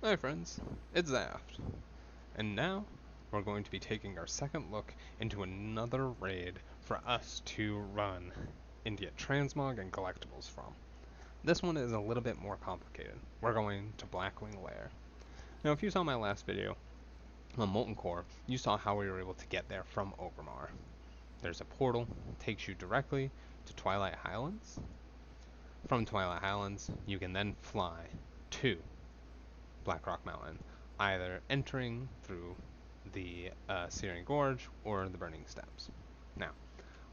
Hi friends, it's Zaft, and now we're going to be taking our second look into another raid for us to run and get transmog and collectibles from. This one is a little bit more complicated. We're going to Blackwing Lair. Now if you saw my last video on Molten Core, you saw how we were able to get there from Orgrimmar. There's a portal that takes you directly to Twilight Highlands. From Twilight Highlands, you can then fly to Blackrock Mountain, either entering through the Searing Gorge or the Burning Steps. Now,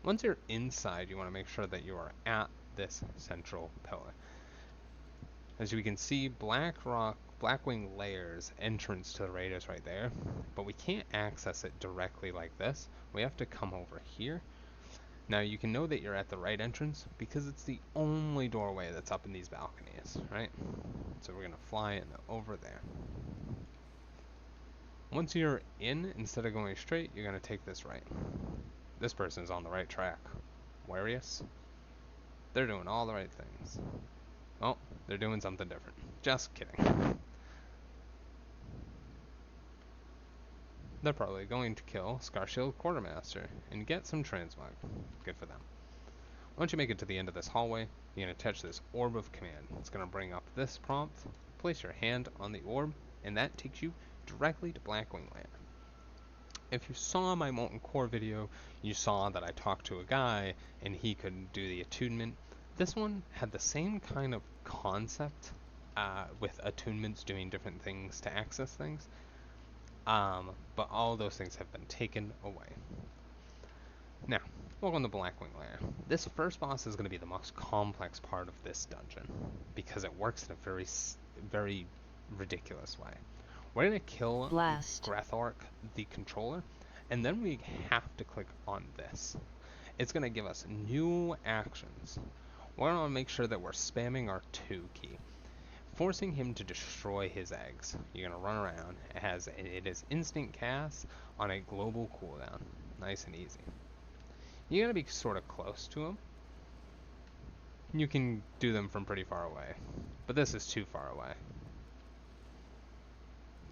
once you're inside, you want to make sure that you are at this central pillar. As we can see, Blackwing Lair's entrance to the raid is right there, but we can't access it directly like this. We have to come over here. Now you can know that you're at the right entrance because it's the only doorway that's up in these balconies, right? So we're gonna fly in over there. Once you're in, instead of going straight, you're going to take this right. This person's on the right track. Warius? They're doing all the right things. Oh, they're doing something different. Just kidding. They're probably going to kill Scarshield Quartermaster and get some transmog. Good for them. Once you make it to the end of this hallway, you're going to touch this Orb of Command. It's going to bring up this prompt. Place your hand on the orb, and that takes you directly to Blackwing Lair. If you saw my Molten Core video, you saw that I talked to a guy and he could do the attunement. This one had the same kind of concept with attunements doing different things to access things, but all those things have been taken away. Now, welcome to Blackwing Lair. This first boss is going to be the most complex part of this dungeon because it works in a very ridiculous way. We're going to kill Blast. Grethork, the controller, and then we have to click on this. It's going to give us new actions. We're going to make sure that we're spamming our 2 key, forcing him to destroy his eggs. You're going to run around. It is instant cast on a global cooldown. Nice and easy. You're going to be sort of close to him. You can do them from pretty far away, but this is too far away.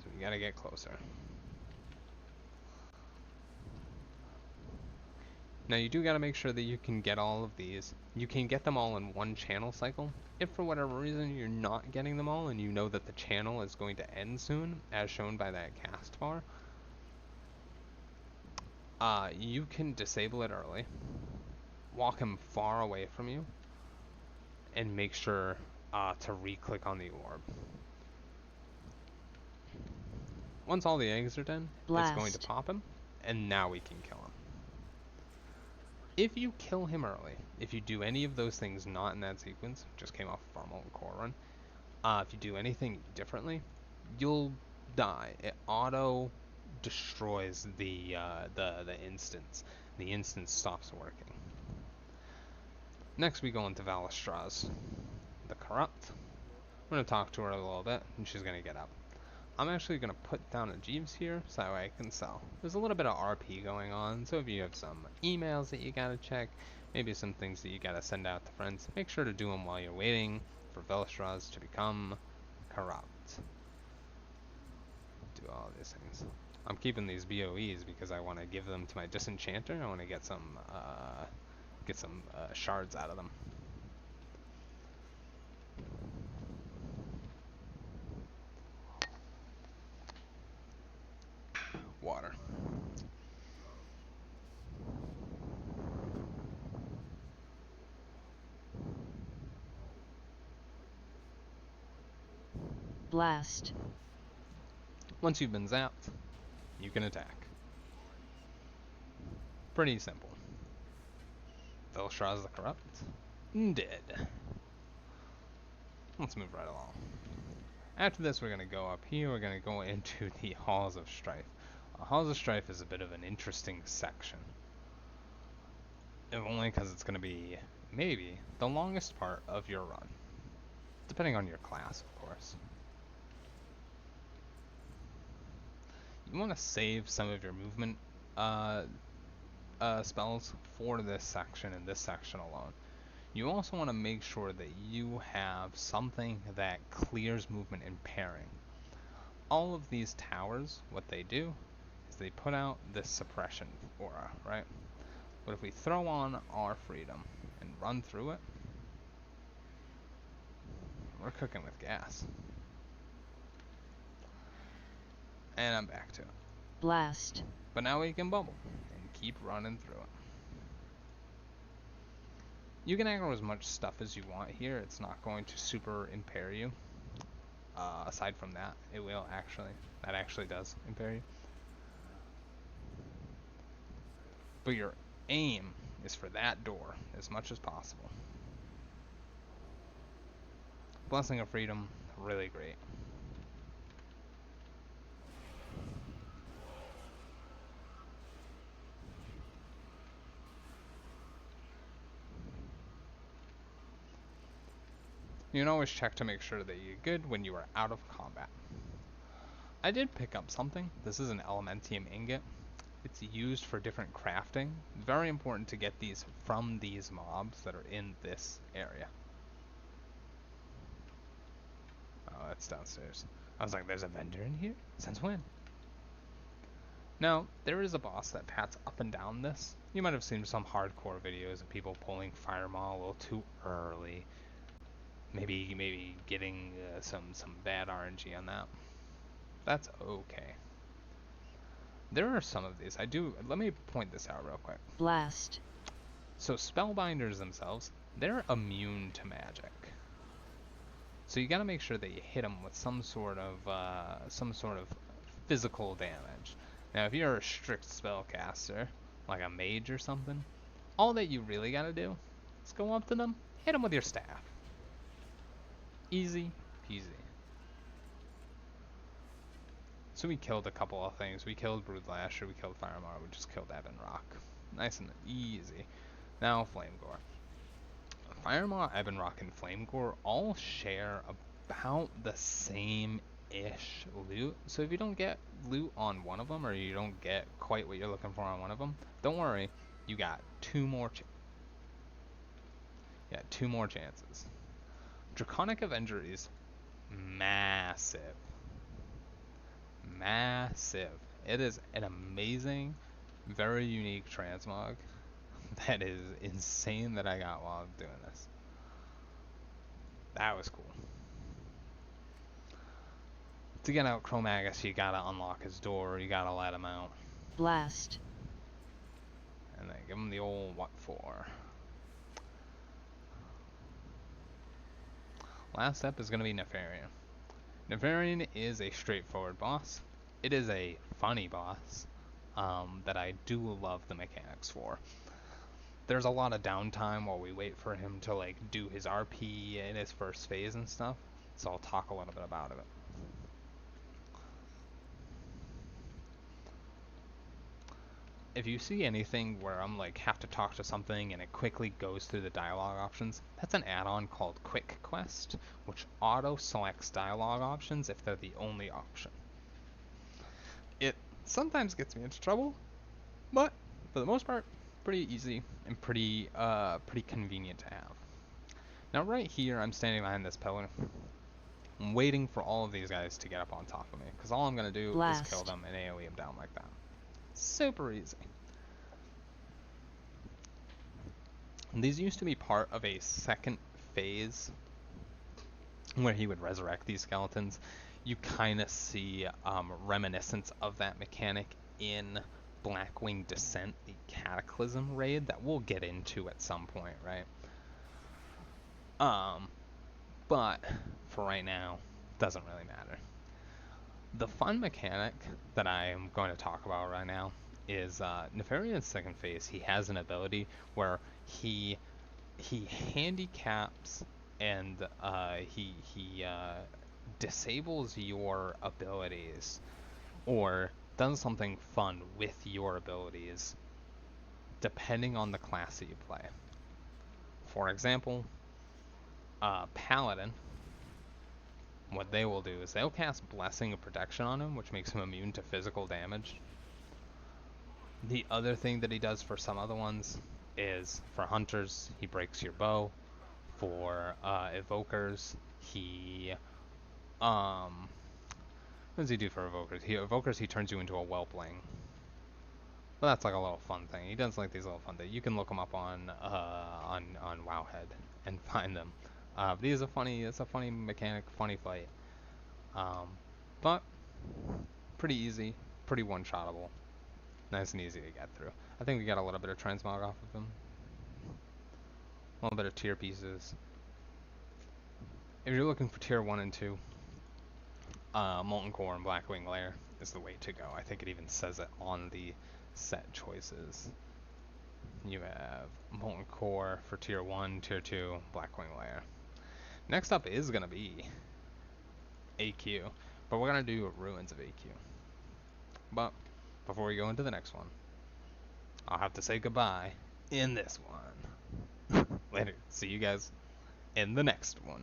So we gotta get closer. Now you do gotta make sure that you can get all of these. You can get them all in one channel cycle. If for whatever reason you're not getting them all and you know that the channel is going to end soon, as shown by that cast bar, you can disable it early, walk him far away from you, and make sure to re-click on the orb. Once all the eggs are done, it's going to Blast. pop him, and now we can kill him. If you kill him early, if you do any of those things not in that sequence, just came off of our Molten Core run, if you do anything differently, you'll die. It auto destroys the instance. The instance stops working. Next we go into Valistraz, the Corrupt. I'm going to talk to her a little bit, and she's going to get up. I'm actually going to put down a Jeeves here so that way I can sell. There's a little bit of RP going on, so if you have some emails that you gotta check, maybe some things that you gotta send out to friends, make sure to do them while you're waiting for Velstraz to become corrupt. Do all these things. I'm keeping these BOEs because I want to give them to my Disenchanter. I want to get some shards out of them. Water. Blast. Once you've been zapped, you can attack. Pretty simple. Velstraz the Corrupt. Dead. Let's move right along. After this, we're going to go up here. We're going to go into the Halls of Strife. Halls of Strife is a bit of an interesting section. Only because it's going to be, maybe, the longest part of your run. Depending on your class, of course. You want to save some of your movement spells for this section and this section alone. You also want to make sure that you have something that clears movement and pairing. all of these towers, what they do is they put out this suppression aura, right? But if we throw on our freedom and run through it, we're cooking with gas. And I'm back to it. Blast. But now we can bubble and keep running through it. You can aggro as much stuff as you want here. It's not going to super impair you. Aside from that, it will actually. That actually does impair you. But your aim is for that door as much as possible. Blessing of Freedom, really great. You can always check to make sure that you're good when you are out of combat. I did pick up something. This is an Elementium ingot. It's used for different crafting. Very important to get these from these mobs that are in this area. Oh, that's downstairs. I was like, there's a vendor in here? Since when? Now, there is a boss that pats up and down this. You might have seen some hardcore videos of people pulling Fire Maw a little too early. Maybe getting some bad RNG on that. That's okay. There are some of these. Let me point this out real quick. Blast. So spellbinders themselves, they're immune to magic. So you gotta make sure that you hit them with some sort of physical damage. Now, if you're a strict spellcaster, like a mage or something, all that you really gotta do is go up to them, hit them with your staff. Easy peasy. So we killed a couple of things. We killed Broodlasher, we killed Firemar, we just killed Ebon Rock. Nice and easy. Now Flamegore. Firemaw, Ebon Rock, and Flamegore all share about the same-ish loot. So if you don't get loot on one of them, or you don't get quite what you're looking for on one of them, don't worry. You got two more chances. Draconic Avenger is massive. Massive. It is an amazing, very unique transmog that is insane that I got while doing this. That was cool. To get out Chromagus, you gotta unlock his door, you gotta let him out. Blast. And then give him the old what for. Last step is gonna be Nefarian. Nefarian is a straightforward boss. It is a funny boss that I do love the mechanics for. There's a lot of downtime while we wait for him to like do his RP in his first phase and stuff, so I'll talk a little bit about it. If you see anything where I'm like have to talk to something and it quickly goes through the dialogue options, that's an add-on called Quick Quest, which auto selects dialogue options if they're the only option. It sometimes gets me into trouble, but for the most part, pretty easy and pretty convenient to have. Now right here, I'm standing behind this pillar. I'm waiting for all of these guys to get up on top of me, because all I'm going to do Blast. is kill them and AoE them down like that. Super easy. These used to be part of a second phase where he would resurrect these skeletons. You kind of see reminiscence of that mechanic in Blackwing Descent, the Cataclysm raid that we'll get into at some point, right? But for right now, doesn't really matter. The fun mechanic that I am going to talk about right now is Nefarian's second phase. He has an ability where he handicaps and he disables your abilities or does something fun with your abilities depending on the class that you play. For example, Paladin, what they will do is they'll cast Blessing of Protection on him, which makes him immune to physical damage. The other thing that he does for some other ones is, for Hunters, he breaks your bow. For Evokers, he What does he do for evokers? He turns you into a whelpling. Well, that's like a little fun thing. He does like these little fun things. You can look them up on Wowhead and find them. But it's a funny mechanic, funny fight. Um, but pretty easy, pretty one-shottable, nice and easy to get through. I think we got a little bit of transmog off of him, a little bit of tier pieces. If you're looking for tier 1 and 2, Molten Core and Blackwing Lair is the way to go. I think it even says it on the set choices. You have Molten Core for tier 1, tier 2, Blackwing Lair. Next up is going to be AQ, but we're going to do Ruins of AQ. But before we go into the next one, I'll have to say goodbye in this one. Later. See you guys in the next one.